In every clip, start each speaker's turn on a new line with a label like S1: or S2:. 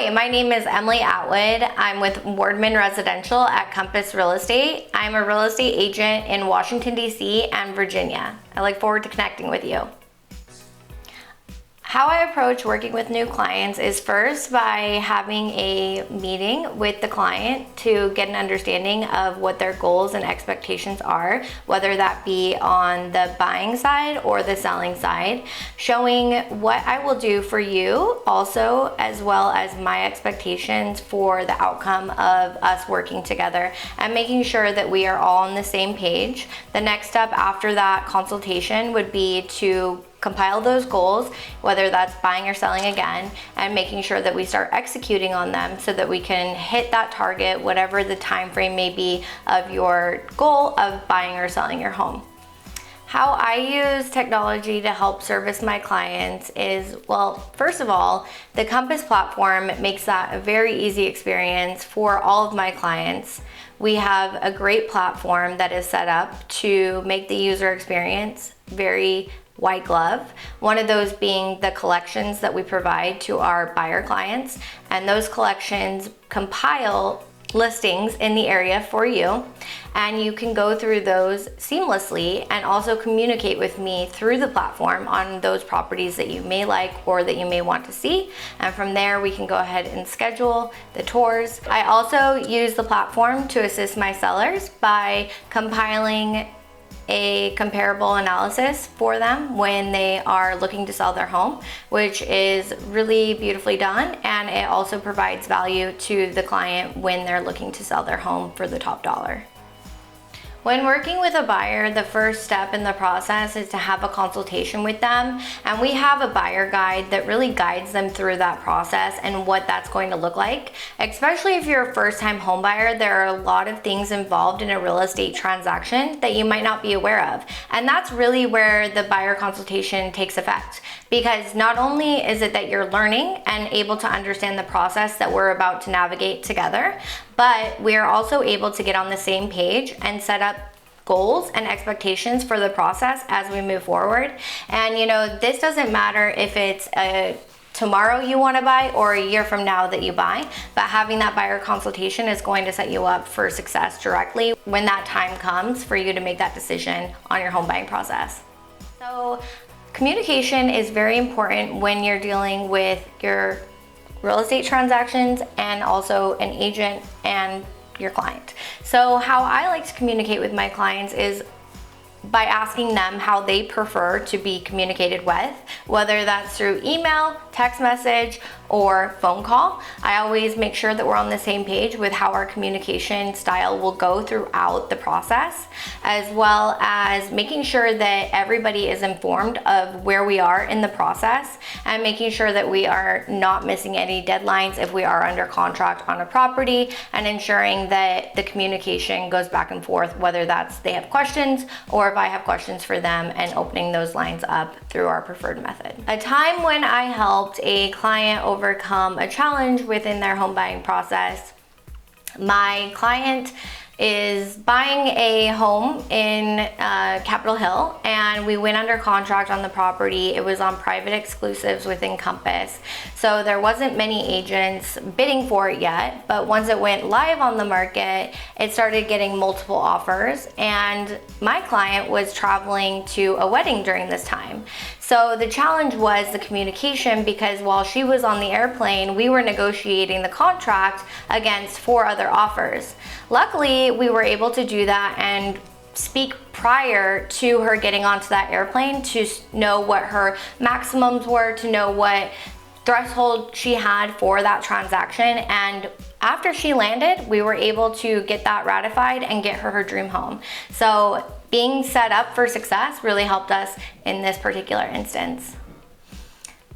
S1: Hi, my name is Emily Attwood. I'm with Wardman Residential at Compass Real Estate. I'm a real estate agent in Washington, D.C. and Virginia. I look forward to connecting with you. How I approach working with new clients is first by having a meeting with the client to get an understanding of what their goals and expectations are, whether that be on the buying side or the selling side, showing what I will do for you also, as well as my expectations for the outcome of us working together, and making sure that we are all on the same page. The next step after that consultation would be to compile those goals, whether that's buying or selling again, and making sure that we start executing on them so that we can hit that target, whatever the time frame may be of your goal of buying or selling your home. How I use technology to help service my clients is, well, first of all, the Compass platform makes that a very easy experience for all of my clients. We have a great platform that is set up to make the user experience very white glove. One of those being the collections that we provide to our buyer clients, and those collections compile listings in the area for you, and you can go through those seamlessly and also communicate with me through the platform on those properties that you may like or that you may want to see, and from there we can go ahead and schedule the tours. I also use the platform to assist my sellers by compiling a comparable analysis for them when they are looking to sell their home, which is really beautifully done, and it also provides value to the client when they're looking to sell their home for the top dollar. When working with a buyer, the first step in the process is to have a consultation with them, and we have a buyer guide that really guides them through that process and what that's going to look like. Especially if you're a first-time home buyer, there are a lot of things involved in a real estate transaction that you might not be aware of, and that's really where the buyer consultation takes effect. Because not only is it that you're learning and able to understand the process that we're about to navigate together, but we are also able to get on the same page and set up goals and expectations for the process as we move forward. And this doesn't matter if it's tomorrow you want to buy or a year from now that you buy, but having that buyer consultation is going to set you up for success directly when that time comes for you to make that decision on your home buying process. So communication is very important when you're dealing with your real estate transactions and also an agent and your client. So how I like to communicate with my clients is by asking them how they prefer to be communicated with, whether that's through email, text message, or phone call. I always make sure that we're on the same page with how our communication style will go throughout the process, as well as making sure that everybody is informed of where we are in the process and making sure that we are not missing any deadlines if we are under contract on a property, and ensuring that the communication goes back and forth, whether that's they have questions or if I have questions for them, and opening those lines up through our preferred method. A time when I helped a client overcome a challenge within their home buying process. My client is buying a home in Capitol Hill, and we went under contract on the property. It was on private exclusives within Compass, so there wasn't many agents bidding for it yet, but once it went live on the market, it started getting multiple offers, and my client was traveling to a wedding during this time. So the challenge was the communication, because while she was on the airplane, we were negotiating the contract against 4 other offers. Luckily, we were able to do that and speak prior to her getting onto that airplane to know what her maximums were, to know what threshold she had for that transaction. And after she landed, we were able to get that ratified and get her dream home. So being set up for success really helped us in this particular instance.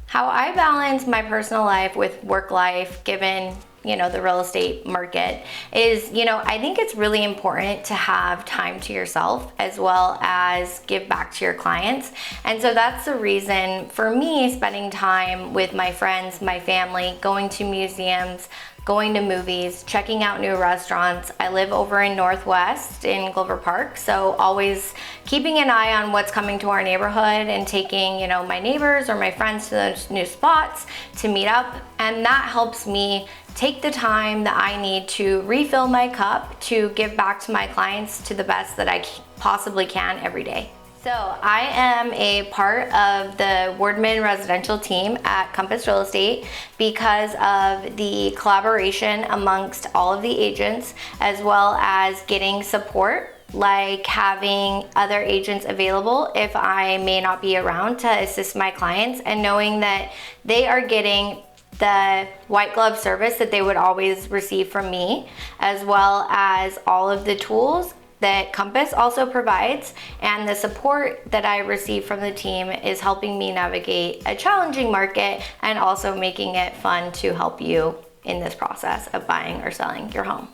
S1: How I balance my personal life with work life, given the real estate market, is I think it's really important to have time to yourself as well as give back to your clients. And so that's the reason for me spending time with my friends, my family, going to museums, going to movies, checking out new restaurants. I live over in Northwest in Glover Park, so always keeping an eye on what's coming to our neighborhood and taking, my neighbors or my friends to those new spots to meet up. And that helps me take the time that I need to refill my cup to give back to my clients to the best that I possibly can every day. So I am a part of the Wardman Residential team at Compass Real Estate because of the collaboration amongst all of the agents, as well as getting support, like having other agents available if I may not be around to assist my clients, and knowing that they are getting the white glove service that they would always receive from me, as well as all of the tools that Compass also provides, and the support that I receive from the team is helping me navigate a challenging market and also making it fun to help you in this process of buying or selling your home.